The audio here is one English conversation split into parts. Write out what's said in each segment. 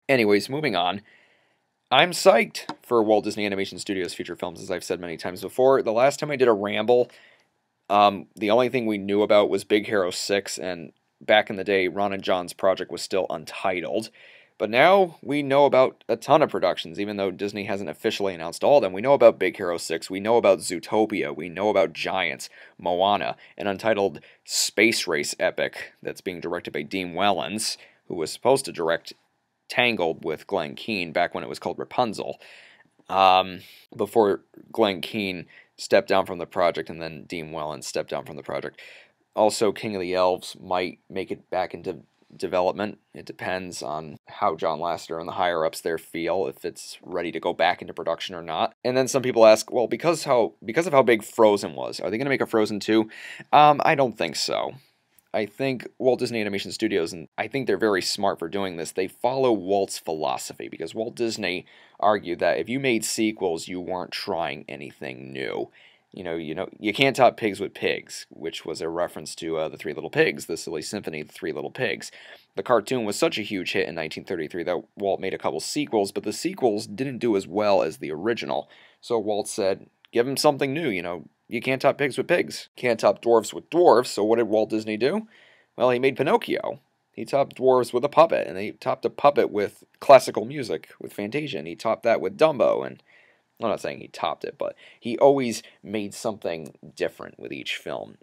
Anyways, moving on. I'm psyched for Walt Disney Animation Studios' future films, as I've said many times before. The last time I did a ramble, the only thing we knew about was Big Hero 6, and back in the day, Ron and John's project was still untitled. But now we know about a ton of productions, even though Disney hasn't officially announced all of them. We know about Big Hero 6, we know about Zootopia, we know about Giants, Moana, an untitled space race epic that's being directed by Dean Wellens, who was supposed to direct Tangled with Glenn Keane back when it was called Rapunzel, before Glenn Keane stepped down from the project and then Dean Wellens stepped down from the project. Also, King of the Elves might make it back into development. It depends on how John Lasseter and the higher-ups there feel, if it's ready to go back into production or not. And then some people ask, well, because of how big Frozen was, are they going to make a Frozen 2? I don't think so. I think Walt Disney Animation Studios, and I think they're very smart for doing this, they follow Walt's philosophy, because Walt Disney argued that if you made sequels, you weren't trying anything new. You can't top pigs with pigs, which was a reference to The Three Little Pigs, the silly symphony, The Three Little Pigs. The cartoon was such a huge hit in 1933 that Walt made a couple sequels, but the sequels didn't do as well as the original. So Walt said, give him something new, you can't top pigs with pigs. Can't top dwarves with dwarves, so what did Walt Disney do? Well, he made Pinocchio. He topped dwarves with a puppet, and he topped a puppet with classical music, with Fantasia, and he topped that with Dumbo, and I'm not saying he topped it, but he always made something different with each film.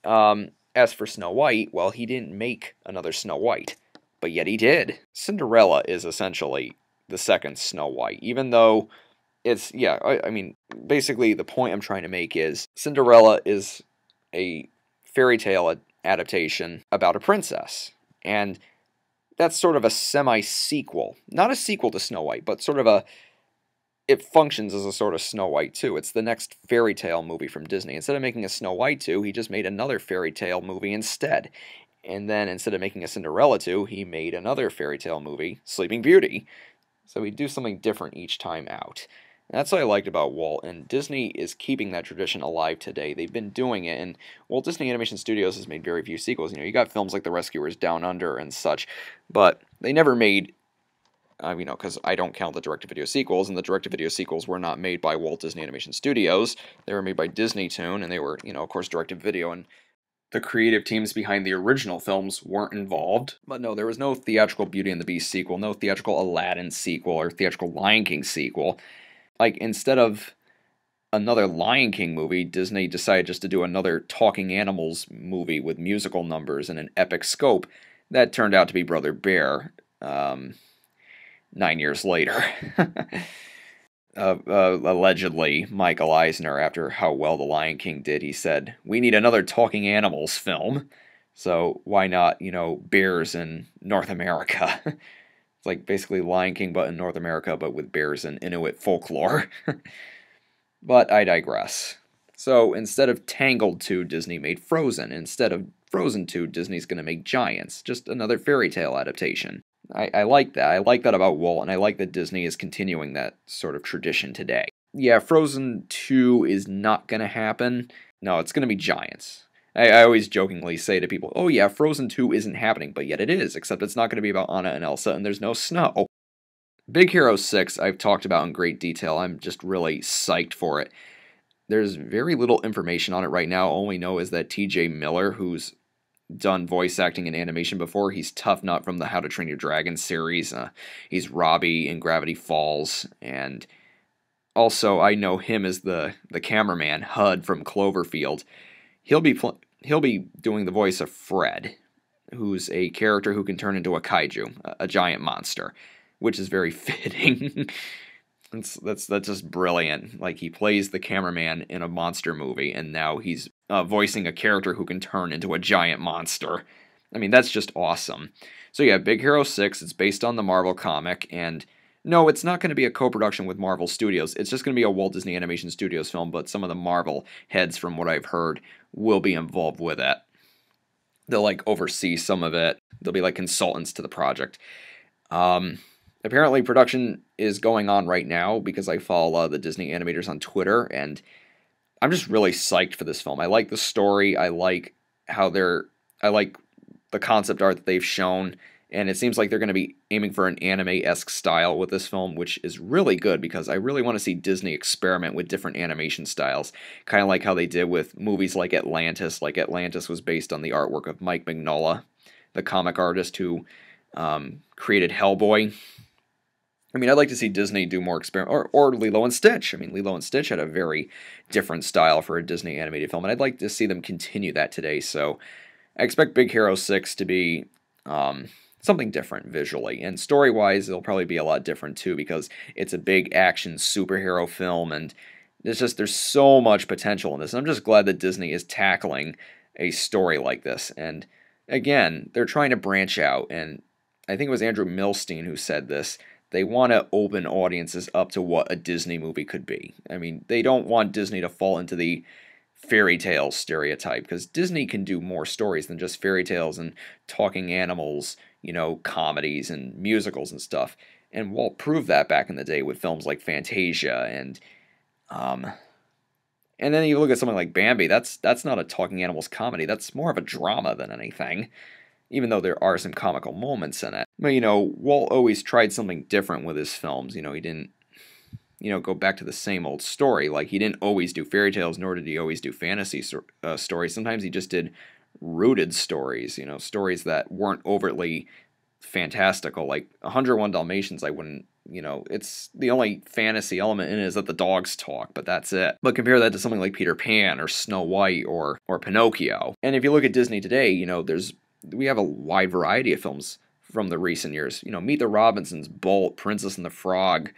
As for Snow White, well, he didn't make another Snow White, but yet he did. Cinderella is essentially the second Snow White, even though I mean, basically the point I'm trying to make is Cinderella is a fairy tale adaptation about a princess, and that's sort of a semi-sequel. Not a sequel to Snow White, but it functions as a sort of Snow White 2. It's the next fairy tale movie from Disney. Instead of making a Snow White 2, he just made another fairy tale movie instead. And then instead of making a Cinderella 2, he made another fairy tale movie, Sleeping Beauty. So he'd do something different each time out. And that's what I liked about Walt, and Disney is keeping that tradition alive today. They've been doing it, and Walt Disney Animation Studios has made very few sequels. You got films like The Rescuers Down Under and such, but they never made, because I don't count the direct-to-video sequels, and the direct-to-video sequels were not made by Walt Disney Animation Studios. They were made by Disney Toon, and they were, of course, direct-to-video, and the creative teams behind the original films weren't involved. But no, there was no theatrical Beauty and the Beast sequel, no theatrical Aladdin sequel, or theatrical Lion King sequel. Like, instead of another Lion King movie, Disney decided just to do another Talking Animals movie with musical numbers and an epic scope. That turned out to be Brother Bear, 9 years later. Allegedly, Michael Eisner, after how well The Lion King did, he said, we need another Talking Animals film. So why not, bears in North America? It's like basically Lion King, but in North America, but with bears and Inuit folklore. But I digress. So instead of Tangled 2, Disney made Frozen. Instead of Frozen 2, Disney's going to make Giants. Just another fairy tale adaptation. I like that. I like that about Walt, and I like that Disney is continuing that sort of tradition today. Yeah, Frozen 2 is not going to happen. No, it's going to be Giants. I always jokingly say to people, oh yeah, Frozen 2 isn't happening, but yet it is, except it's not going to be about Anna and Elsa, and there's no snow. Big Hero 6 I've talked about in great detail. I'm just really psyched for it. There's very little information on it right now. All we know is that TJ Miller, who's done voice acting and animation before, he's Tough Nut from the How to Train Your Dragon series. He's Robbie in Gravity Falls, and also I know him as the cameraman, Hud from Cloverfield. He'll be doing the voice of Fred, who's a character who can turn into a kaiju, a giant monster, which is very fitting. That's just brilliant. Like, he plays the cameraman in a monster movie, and now he's voicing a character who can turn into a giant monster. I mean, that's just awesome. So yeah, Big Hero 6, it's based on the Marvel comic, and no, it's not going to be a co-production with Marvel Studios. It's just going to be a Walt Disney Animation Studios film, but some of the Marvel heads, from what I've heard, will be involved with it. They'll, oversee some of it. They'll be, consultants to the project. Apparently, production is going on right now, because I follow a lot of the Disney animators on Twitter, and I'm just really psyched for this film. I like the story. I like the concept art that they've shown. And it seems like they're going to be aiming for an anime-esque style with this film, which is really good because I really want to see Disney experiment with different animation styles. Kind of like how they did with movies like Atlantis. Like Atlantis was based on the artwork of Mike Mignola, the comic artist who created Hellboy. I mean, I'd like to see Disney do more experiment, or Lilo and Stitch. I mean, Lilo and Stitch had a very different style for a Disney animated film, and I'd like to see them continue that today. So I expect Big Hero 6 to be something different visually, and story-wise, it'll probably be a lot different too, because it's a big action superhero film, and there's so much potential in this. And I'm just glad that Disney is tackling a story like this. And again, they're trying to branch out, and I think it was Andrew Milstein who said this. They want to open audiences up to what a Disney movie could be. I mean, they don't want Disney to fall into the fairy tale stereotype, because Disney can do more stories than just fairy tales and talking animals, comedies and musicals and stuff. And Walt proved that back in the day with films like Fantasia and then you look at something like Bambi. That's not a talking animals comedy. That's more of a drama than anything, even though there are some comical moments in it. But, Walt always tried something different with his films. He didn't, go back to the same old story. Like, he didn't always do fairy tales, nor did he always do fantasy stories. Sometimes he just did rooted stories, stories that weren't overtly fantastical. Like 101 Dalmatians, I wouldn't, it's the only fantasy element in it is that the dogs talk, but that's it. But compare that to something like Peter Pan or Snow White or Pinocchio. And if you look at Disney today, we have a wide variety of films from the recent years. Meet the Robinsons, Bolt, Princess and the Frog,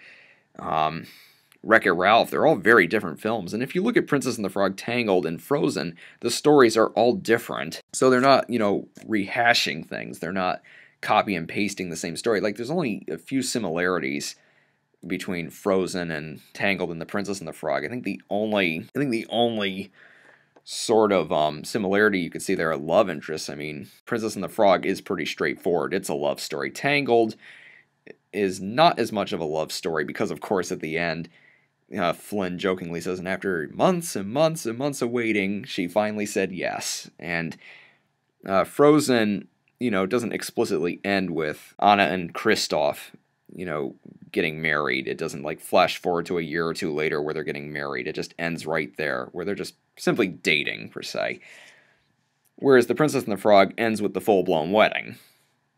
Wreck-It Ralph. They're all very different films. And if you look at Princess and the Frog, Tangled, and Frozen, the stories are all different. So they're not, rehashing things. They're not copy and pasting the same story. Like, there's only a few similarities between Frozen and Tangled and the Princess and the Frog. I think the only sort of similarity you could see there are love interests. I mean, Princess and the Frog is pretty straightforward. It's a love story. Tangled is not as much of a love story because, of course, at the end, Flynn jokingly says, and after months and months and months of waiting, she finally said yes. And Frozen, doesn't explicitly end with Anna and Kristoff, getting married. It doesn't, flash forward to a year or two later where they're getting married. It just ends right there, where they're just simply dating, per se. Whereas The Princess and the Frog ends with the full-blown wedding.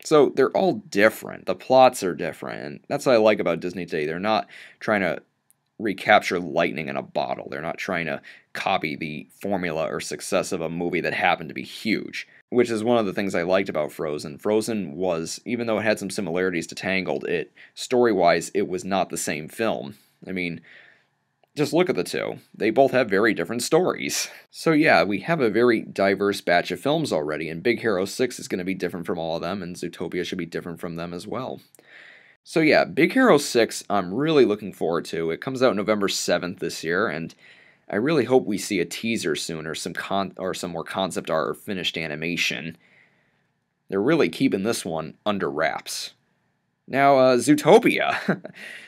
So they're all different. The plots are different, and that's what I like about Disney today. They're not trying to recapture lightning in a bottle. They're not trying to copy the formula or success of a movie that happened to be huge, which is one of the things I liked about Frozen. Frozen was, even though it had some similarities to Tangled, story-wise, it was not the same film. I mean, just look at the two. They both have very different stories. So yeah, we have a very diverse batch of films already, and Big Hero 6 is going to be different from all of them, and Zootopia should be different from them as well. So yeah, Big Hero 6 I'm really looking forward to. It comes out November 7th this year, and I really hope we see a teaser soon, or some more concept art or finished animation. They're really keeping this one under wraps. Now, Zootopia.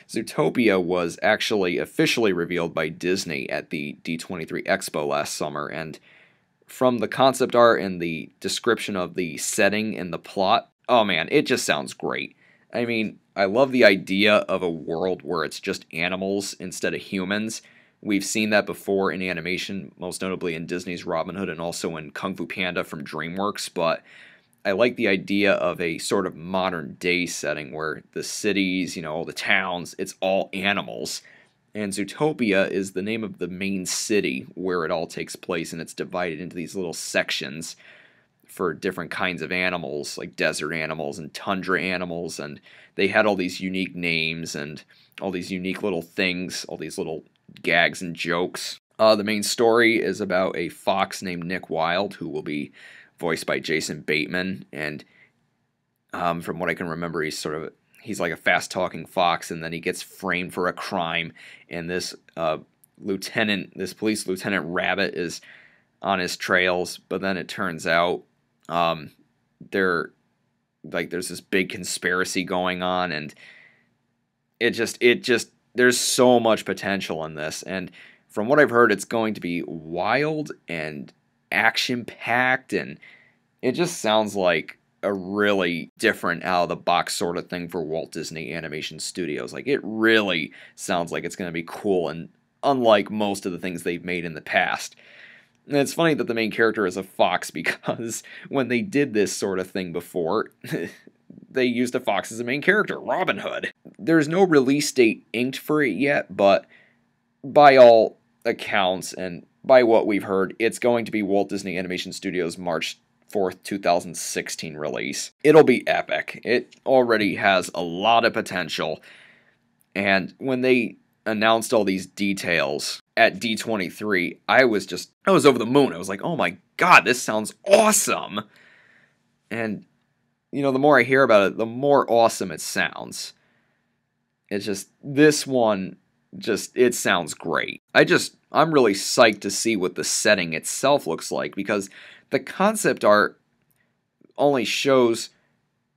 Zootopia was actually officially revealed by Disney at the D23 Expo last summer, and from the concept art and the description of the setting and the plot, oh man, it just sounds great. I mean, I love the idea of a world where it's just animals instead of humans. We've seen that before in animation, most notably in Disney's Robin Hood and also in Kung Fu Panda from DreamWorks, but I like the idea of a sort of modern day setting where the cities, all the towns, it's all animals. And Zootopia is the name of the main city where it all takes place, and it's divided into these little sections for different kinds of animals, like desert animals and tundra animals, and they had all these unique names and all these unique little things, all these little gags and jokes. The main story is about a fox named Nick Wilde, who will be voiced by Jason Bateman, and from what I can remember, he's like a fast-talking fox, and then he gets framed for a crime, and this police lieutenant Rabbit is on his trails, but then it turns out there's this big conspiracy going on, and there's so much potential in this, and from what I've heard, it's going to be wild and action-packed, and it just sounds like a really different out-of-the-box sort of thing for Walt Disney Animation Studios. Like, it really sounds like it's going to be cool and unlike most of the things they've made in the past. And it's funny that the main character is a fox because when they did this sort of thing before, they used a fox as a main character, Robin Hood. There's no release date inked for it yet, but by all accounts and by what we've heard, it's going to be Walt Disney Animation Studios' March 4th, 2016 release. It'll be epic. It already has a lot of potential. And when they announced all these details at D23, I was over the moon. I was like, oh my god, this sounds awesome. And, the more I hear about it, the more awesome it sounds. It's just, this one, it sounds great. I'm really psyched to see what the setting itself looks like, because the concept art only shows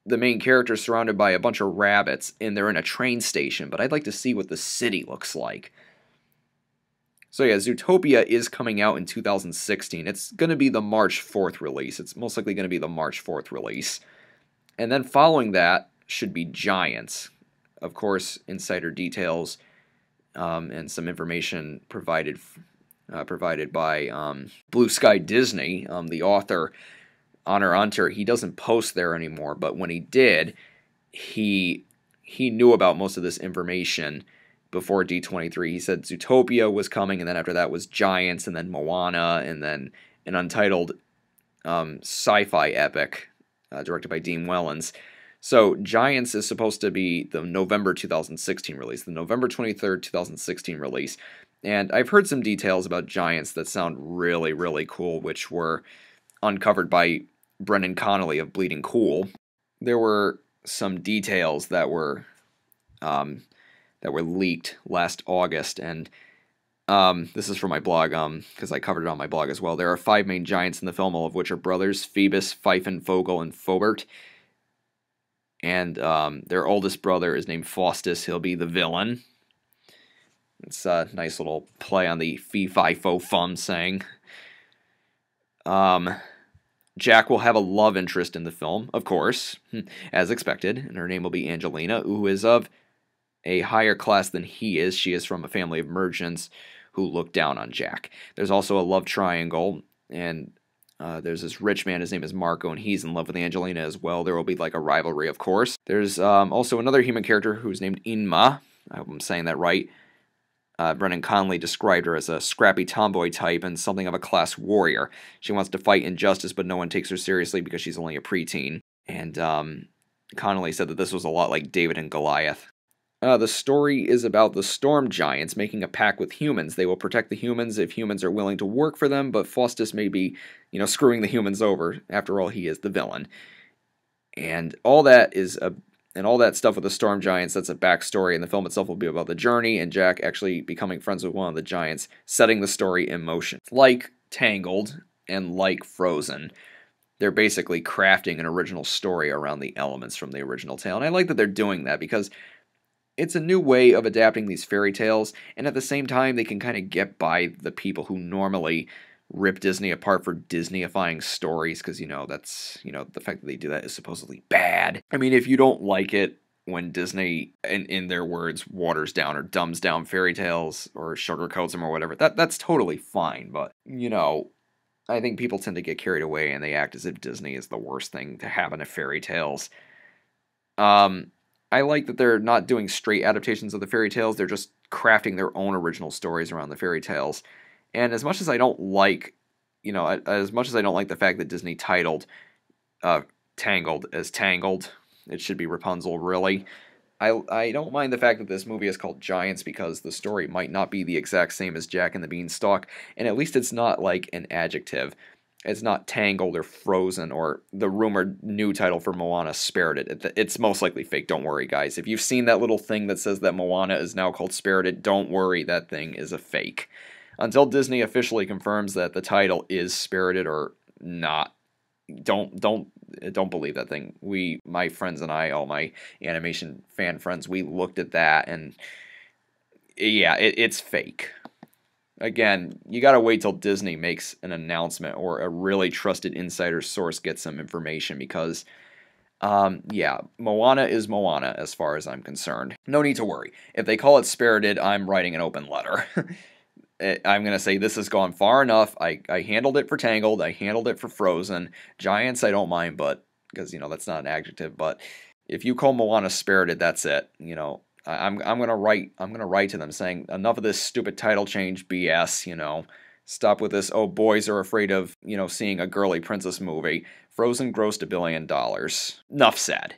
the main character surrounded by a bunch of rabbits, and they're in a train station, but I'd like to see what the city looks like. So yeah, Zootopia is coming out in 2016. It's going to be the March 4th release. It's most likely going to be the March 4th release. And then following that should be Giants. Of course, insider details and some information provided by Blue Sky Disney, the author, Honor Hunter. He doesn't post there anymore, but when he did, he knew about most of this information before D23. He said Zootopia was coming, and then after that was Giants, and then Moana, and then an untitled sci-fi epic directed by Dean Wellens. So Giants is supposed to be the November 2016 release, the November 23rd, 2016 release. And I've heard some details about Giants that sound really, really cool, which were uncovered by Brendan Connolly of Bleeding Cool. There were some details that were leaked last August, and this is from my blog, because I covered it on my blog as well. There are 5 main giants in the film, all of which are brothers: Phoebus, Pfeiffer, Vogel, and Fobert. And their oldest brother is named Faustus. He'll be the villain. It's a nice little play on the fee-fi-fo-fum saying. Jack will have a love interest in the film, of course, as expected, and her name will be Angelina, who is of a higher class than he is. She is from a family of merchants who look down on Jack. There's also a love triangle, and there's this rich man, his name is Marco, and he's in love with Angelina as well. There will be like a rivalry, of course. There's also another human character who's named Inma. I hope I'm saying that right. Brendan Conley described her as a scrappy tomboy type and something of a class warrior. She wants to fight injustice, but no one takes her seriously because she's only a preteen. And Connolly said that this was a lot like David and Goliath. The story is about the storm giants making a pact with humans. They will protect the humans if humans are willing to work for them, but Faustus may be, screwing the humans over. After all, he is the villain. And all that stuff with the storm giants, that's a backstory, and the film itself will be about the journey and Jack actually becoming friends with one of the giants, setting the story in motion. Like Tangled and like Frozen, they're basically crafting an original story around the elements from the original tale. And I like that they're doing that because it's a new way of adapting these fairy tales, and at the same time, they can kind of get by the people who normally rip Disney apart for Disneyifying stories, because, that's, the fact that they do that is supposedly bad. I mean, if you don't like it when Disney, in their words, waters down or dumbs down fairy tales or sugarcoats them or whatever, that's totally fine, but, I think people tend to get carried away and they act as if Disney is the worst thing to happen to fairy tales. I like that they're not doing straight adaptations of the fairy tales, they're just crafting their own original stories around the fairy tales. And as much as I don't like, the fact that Disney titled Tangled as Tangled, it should be Rapunzel, really. I don't mind the fact that this movie is called Giants because the story might not be the exact same as Jack and the Beanstalk, and at least it's not like an adjective. It's not Tangled or Frozen or the rumored new title for Moana, Spirited. It's most likely fake, don't worry, guys. If you've seen that little thing that says that Moana is now called Spirited, don't worry, that thing is a fake. Until Disney officially confirms that the title is Spirited or not, don't believe that thing. My friends and I, all my animation fan friends, we looked at that and yeah, it's fake. Again, you gotta wait till Disney makes an announcement or a really trusted insider source gets some information, because Yeah, Moana is Moana as far as I'm concerned. No need to worry. If they call it Spirited, I'm writing an open letter. I'm going to say this has gone far enough. I handled it for Tangled. I handled it for Frozen. Giants, I don't mind, but because, that's not an adjective. But if you call Moana Spirited, that's it. I'm gonna write to them saying enough of this stupid title change BS. Stop with this. Oh, boys are afraid of seeing a girly princess movie. Frozen grossed $1 billion. Enough said.